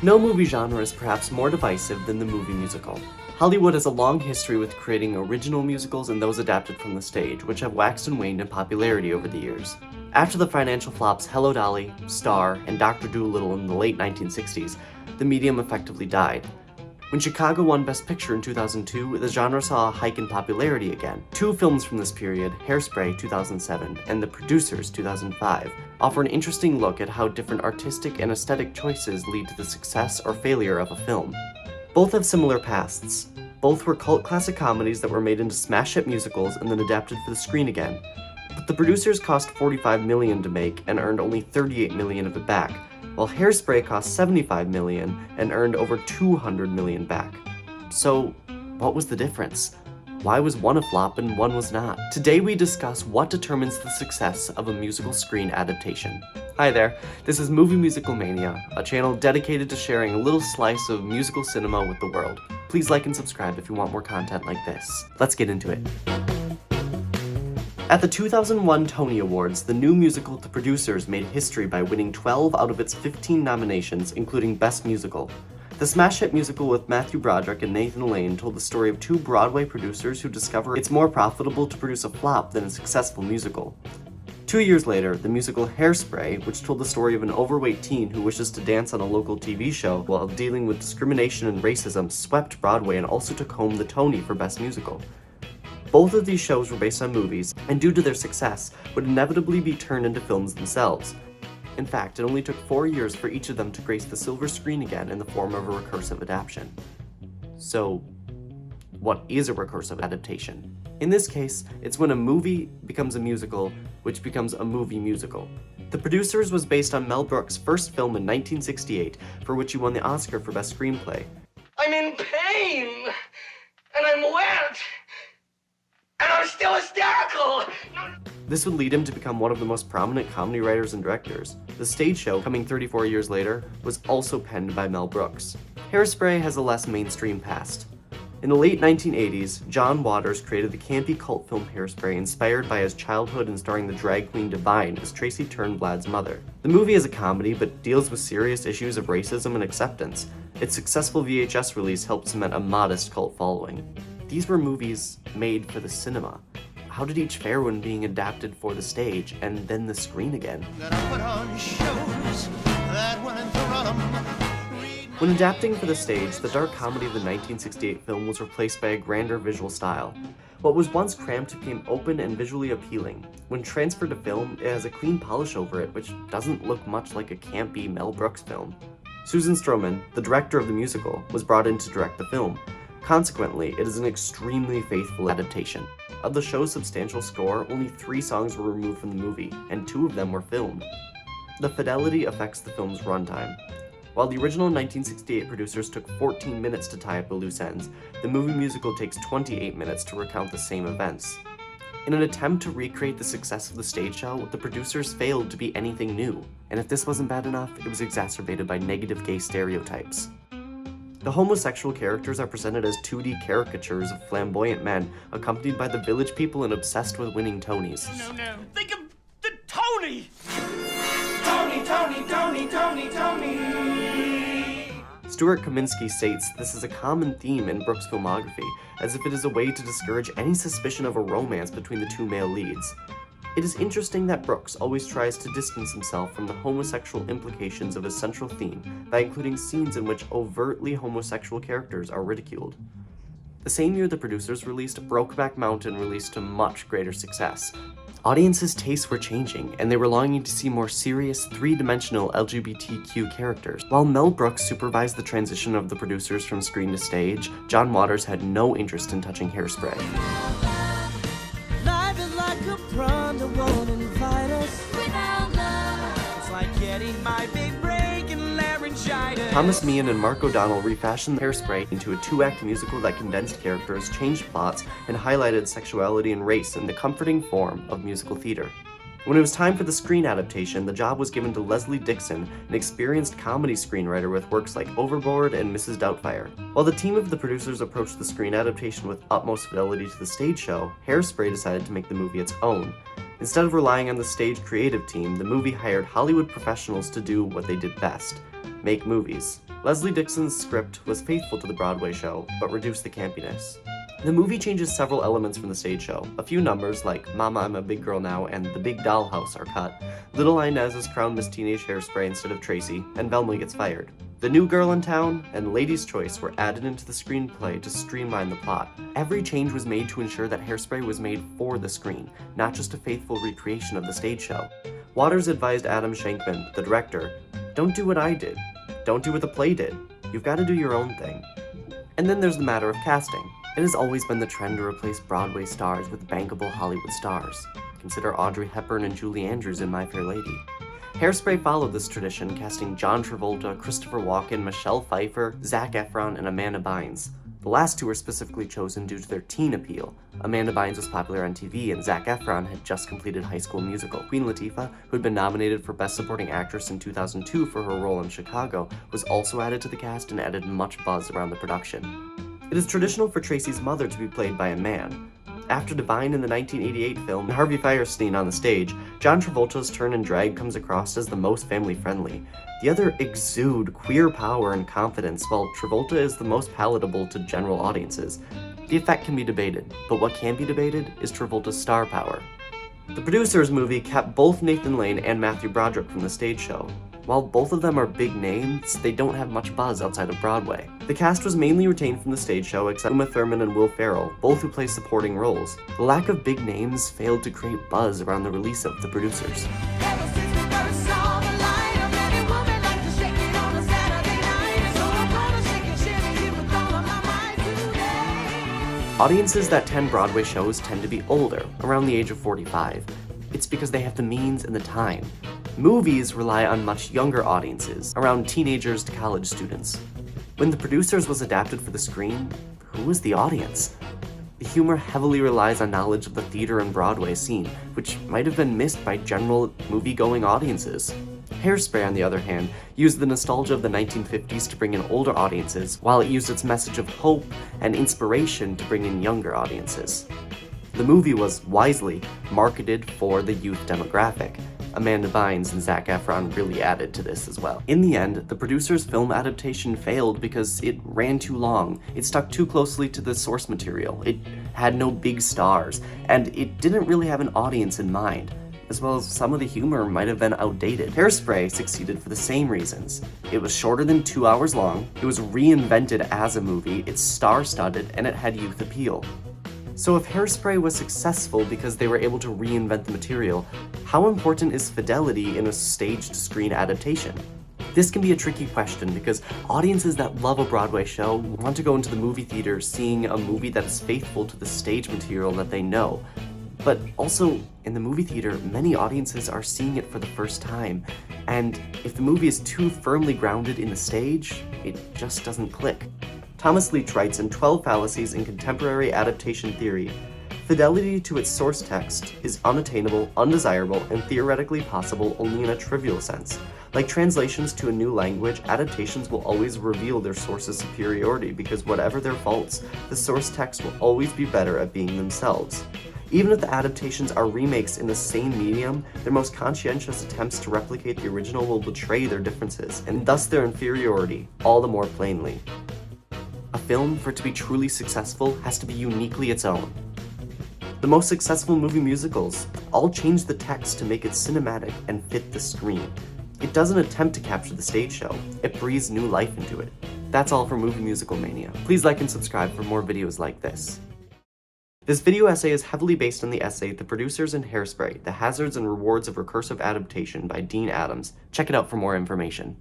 No movie genre is perhaps more divisive than the movie musical. Hollywood has a long history with creating original musicals and those adapted from the stage, which have waxed and waned in popularity over the years. After the financial flops Hello Dolly, Star, and Dr. Dolittle in the late 1960s, the medium effectively died. When Chicago won Best Picture in 2002, the genre saw a hike in popularity again. Two films from this period, Hairspray 2007 and The Producers 2005, offer an interesting look at how different artistic and aesthetic choices lead to the success or failure of a film. Both have similar pasts. Both were cult classic comedies that were made into smash hit musicals and then adapted for the screen again. But The Producers cost $45 million to make and earned only $38 million of it back, while Hairspray cost $75 million and earned over $200 million back. So, what was the difference? Why was one a flop and one was not? Today we discuss what determines the success of a musical screen adaptation. Hi there, this is Movie Musical Mania, a channel dedicated to sharing a little slice of musical cinema with the world. Please like and subscribe if you want more content like this. Let's get into it. At the 2001 Tony Awards, the new musical The Producers made history by winning 12 out of its 15 nominations, including Best Musical. The smash hit musical with Matthew Broderick and Nathan Lane told the story of two Broadway producers who discover it's more profitable to produce a flop than a successful musical. 2 years later, the musical Hairspray, which told the story of an overweight teen who wishes to dance on a local TV show while dealing with discrimination and racism, swept Broadway and also took home the Tony for Best Musical. Both of these shows were based on movies, and due to their success, would inevitably be turned into films themselves. In fact, it only took 4 years for each of them to grace the silver screen again in the form of a recursive adaptation. So, what is a recursive adaptation? In this case, it's when a movie becomes a musical, which becomes a movie musical. The Producers was based on Mel Brooks' first film in 1968, for which he won the Oscar for Best Screenplay. I'm in pain, and I'm wet. And I'm still hysterical! This would lead him to become one of the most prominent comedy writers and directors. The stage show, coming 34 years later, was also penned by Mel Brooks. Hairspray has a less mainstream past. In the late 1980s, John Waters created the campy cult film Hairspray, inspired by his childhood and starring the drag queen Divine as Tracy Turnblad's mother. The movie is a comedy, but deals with serious issues of racism and acceptance. Its successful VHS release helped cement a modest cult following. These were movies made for the cinema. How did each fare when being adapted for the stage and then the screen again? When adapting for the stage, the dark comedy of the 1968 film was replaced by a grander visual style. What was once cramped became open and visually appealing. When transferred to film, it has a clean polish over it, which doesn't look much like a campy Mel Brooks film. Susan Stroman, the director of the musical, was brought in to direct the film. Consequently, it is an extremely faithful adaptation. Of the show's substantial score, only 3 songs were removed from the movie, and 2 of them were filmed. The fidelity affects the film's runtime. While the original 1968 Producers took 14 minutes to tie up the loose ends, the movie musical takes 28 minutes to recount the same events. In an attempt to recreate the success of the stage show, the Producers failed to be anything new, and if this wasn't bad enough, it was exacerbated by negative gay stereotypes. The homosexual characters are presented as 2D caricatures of flamboyant men, accompanied by the village people and obsessed with winning Tonys. No. Think of the Tony! Tony! Stuart Kaminsky states this is a common theme in Brooks' filmography, as if it is a way to discourage any suspicion of a romance between the 2 male leads. It is interesting that Brooks always tries to distance himself from the homosexual implications of his central theme by including scenes in which overtly homosexual characters are ridiculed. The same year The Producers released, Brokeback Mountain released to much greater success. Audiences' tastes were changing, and they were longing to see more serious, 3-dimensional LGBTQ characters. While Mel Brooks supervised the transition of The Producers from screen to stage, John Waters had no interest in touching Hairspray. Thomas Meehan and Mark O'Donnell refashioned Hairspray into a 2-act musical that condensed characters, changed plots, and highlighted sexuality and race in the comforting form of musical theater. When it was time for the screen adaptation, the job was given to Leslie Dixon, an experienced comedy screenwriter with works like Overboard and Mrs. Doubtfire. While the team of The Producers approached the screen adaptation with utmost fidelity to the stage show, Hairspray decided to make the movie its own. Instead of relying on the stage creative team, the movie hired Hollywood professionals to do what they did best: make movies. Leslie Dixon's script was faithful to the Broadway show, but reduced the campiness. The movie changes several elements from the stage show. A few numbers, like Mama, I'm a Big Girl Now and The Big Dollhouse, are cut. Little Inez is crowned Miss Teenage Hairspray instead of Tracy, and Velma gets fired. The New Girl in Town and Lady's Choice were added into the screenplay to streamline the plot. Every change was made to ensure that Hairspray was made for the screen, not just a faithful recreation of the stage show. Waters advised Adam Shankman, the director, "Don't do what I did. Don't do what the play did. You've got to do your own thing." And then there's the matter of casting. It has always been the trend to replace Broadway stars with bankable Hollywood stars. Consider Audrey Hepburn and Julie Andrews in My Fair Lady. Hairspray followed this tradition, casting John Travolta, Christopher Walken, Michelle Pfeiffer, Zac Efron, and Amanda Bynes. The last two were specifically chosen due to their teen appeal. Amanda Bynes was popular on TV, and Zac Efron had just completed High School Musical. Queen Latifah, who had been nominated for Best Supporting Actress in 2002 for her role in Chicago, was also added to the cast and added much buzz around the production. It is traditional for Tracy's mother to be played by a man. After Divine in the 1988 film Harvey Fierstein on the stage, John Travolta's turn in drag comes across as the most family-friendly. The other exude queer power and confidence, while Travolta is the most palatable to general audiences. The effect can be debated, but what can be debated is Travolta's star power. The Producers movie kept both Nathan Lane and Matthew Broderick from the stage show. While both of them are big names, they don't have much buzz outside of Broadway. The cast was mainly retained from the stage show, except Uma Thurman and Will Ferrell, both who play supporting roles. The lack of big names failed to create buzz around the release of The Producers. Audiences that attend Broadway shows tend to be older, around the age of 45. It's because they have the means and the time. Movies rely on much younger audiences, around teenagers to college students. When The Producers was adapted for the screen, who was the audience? The humor heavily relies on knowledge of the theater and Broadway scene, which might have been missed by general movie-going audiences. Hairspray, on the other hand, used the nostalgia of the 1950s to bring in older audiences, while it used its message of hope and inspiration to bring in younger audiences. The movie was, wisely, marketed for the youth demographic. Amanda Bynes and Zac Efron really added to this as well. In the end, The Producers' film adaptation failed because it ran too long. It stuck too closely to the source material. It had no big stars, and it didn't really have an audience in mind, as well as some of the humor might have been outdated. Hairspray succeeded for the same reasons. It was shorter than 2 hours long, it was reinvented as a movie, it's star-studded, and it had youth appeal. So if Hairspray was successful because they were able to reinvent the material, how important is fidelity in a staged screen adaptation? This can be a tricky question because audiences that love a Broadway show want to go into the movie theater seeing a movie that is faithful to the stage material that they know. But also, in the movie theater, many audiences are seeing it for the first time, and if the movie is too firmly grounded in the stage, it just doesn't click. Thomas Leach writes in 12 Fallacies in Contemporary Adaptation Theory, "Fidelity to its source text is unattainable, undesirable, and theoretically possible only in a trivial sense. Like translations to a new language, adaptations will always reveal their source's superiority because whatever their faults, the source text will always be better at being themselves. Even if the adaptations are remakes in the same medium, their most conscientious attempts to replicate the original will betray their differences, and thus their inferiority, all the more plainly. A film, for it to be truly successful, has to be uniquely its own." The most successful movie musicals all change the text to make it cinematic and fit the screen. It doesn't attempt to capture the stage show, it breathes new life into it. That's all for Movie Musical Mania. Please like and subscribe for more videos like this. This video essay is heavily based on the essay The Producers and Hairspray, The Hazards and Rewards of Recursive Adaptation by Dean Adams. Check it out for more information.